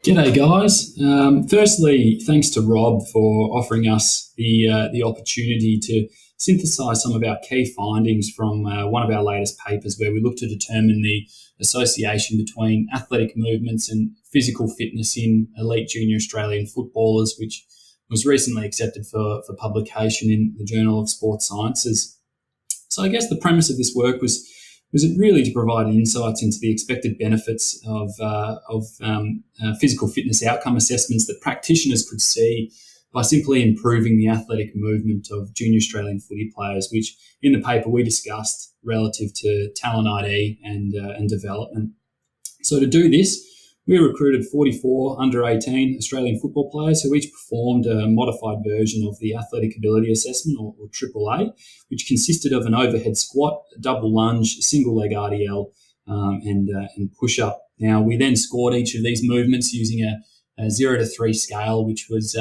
G'day guys. Firstly, thanks to Rob for offering us the opportunity to synthesise some of our key findings from one of our latest papers where we look to determine the association between athletic movements and physical fitness in elite junior Australian footballers, which was recently accepted for publication in the Journal of Sports Sciences. So I guess the premise of this work was it really to provide insights into the expected benefits of physical fitness outcome assessments that practitioners could see by simply improving the athletic movement of junior Australian footy players, which in the paper we discussed relative to talent ID and development. So to do this, we recruited 44 under-18 Australian football players who each performed a modified version of the Athletic Ability Assessment, or AAA, which consisted of an overhead squat, a double lunge, a single leg RDL, and push-up. Now, we then scored each of these movements using a 0 to 3 scale, which was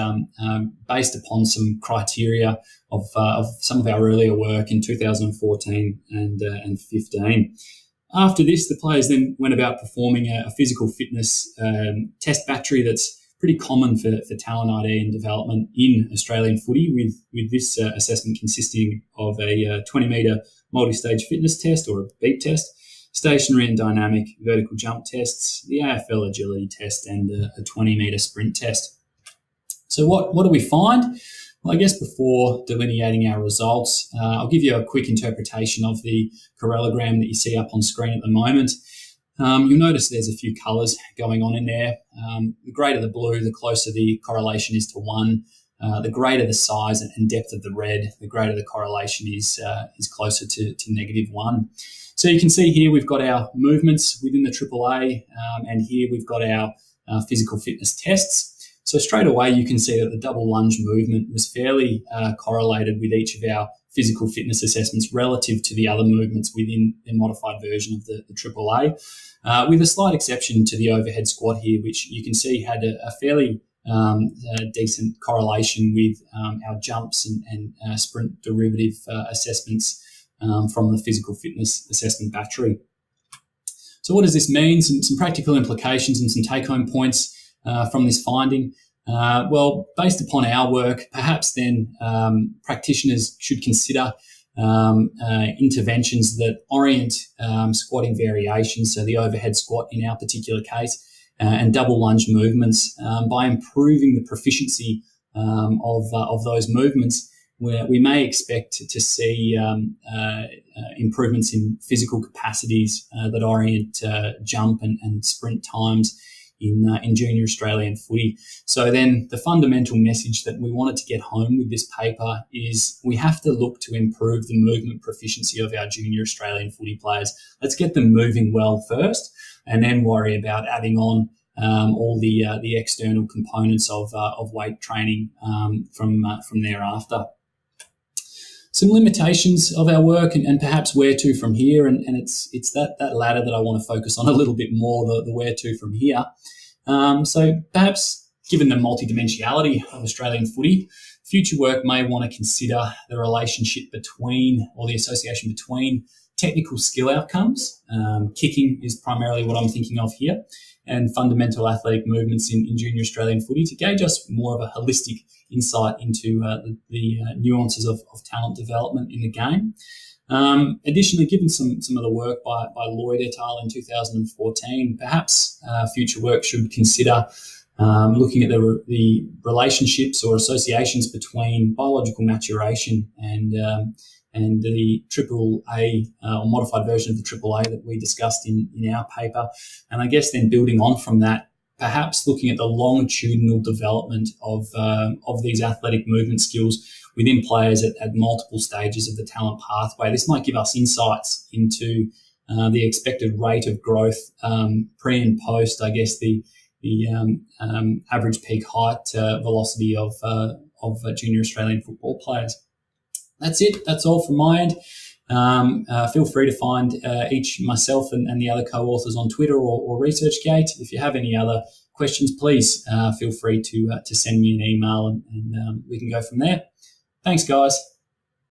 based upon some criteria of some of our earlier work in 2014 and 15. After this, the players then went about performing a physical fitness test battery that's pretty common for talent ID and development in Australian footy, with this assessment consisting of a 20-metre multi-stage fitness test, or a beep test, stationary and dynamic vertical jump tests, the AFL agility test, and a 20-metre sprint test. So what do we find? Well, I guess before delineating our results, I'll give you a quick interpretation of the correlogram that you see up on screen at the moment. You'll notice there's a few colours going on in there. The greater the blue, the closer the correlation is to 1. The greater the size and depth of the red, the greater the correlation is closer to -1. So you can see here we've got our movements within the AAA, and here we've got our physical fitness tests. So straight away, you can see that the double lunge movement was fairly correlated with each of our physical fitness assessments relative to the other movements within the modified version of the AAA, with a slight exception to the overhead squat here, which you can see had a fairly decent correlation with our jumps and sprint derivative assessments from the physical fitness assessment battery. So what does this mean? Some practical implications and some take-home points from this finding. Well, based upon our work, perhaps then practitioners should consider interventions that orient squatting variations, so the overhead squat in our particular case, and double lunge movements, by improving the proficiency of those movements, where we may expect to see improvements in physical capacities that orient jump and sprint times in junior Australian footy. So then the fundamental message that we wanted to get home with this paper is we have to look to improve the movement proficiency of our junior Australian footy players. Let's get them moving well first, and then worry about adding on all the external components of weight training from thereafter. Some limitations of our work and perhaps where to from here, and it's that ladder that I want to focus on a little bit more, the where to from here. So perhaps given the multidimensionality of Australian footy, future work may want to consider the relationship between, or the association between, technical skill outcomes. Kicking is primarily what I'm thinking of here, and fundamental athletic movements in junior Australian footy, to gauge us more of a holistic insight into the nuances of talent development in the game. Additionally, given some of the work by Lloyd et al. In 2014, perhaps future work should consider looking at the relationships or associations between biological maturation and the AAA or modified version of the AAA that we discussed in our paper. And I guess then building on from that, perhaps looking at the longitudinal development of these athletic movement skills within players at multiple stages of the talent pathway. This might give us insights into the expected rate of growth pre and post, I guess, the average peak height velocity of junior Australian football players. That's it. That's all from my end. Feel free to find each myself and the other co-authors on Twitter or ResearchGate. If you have any other questions, please feel free to send me an email and we can go from there. Thanks, guys.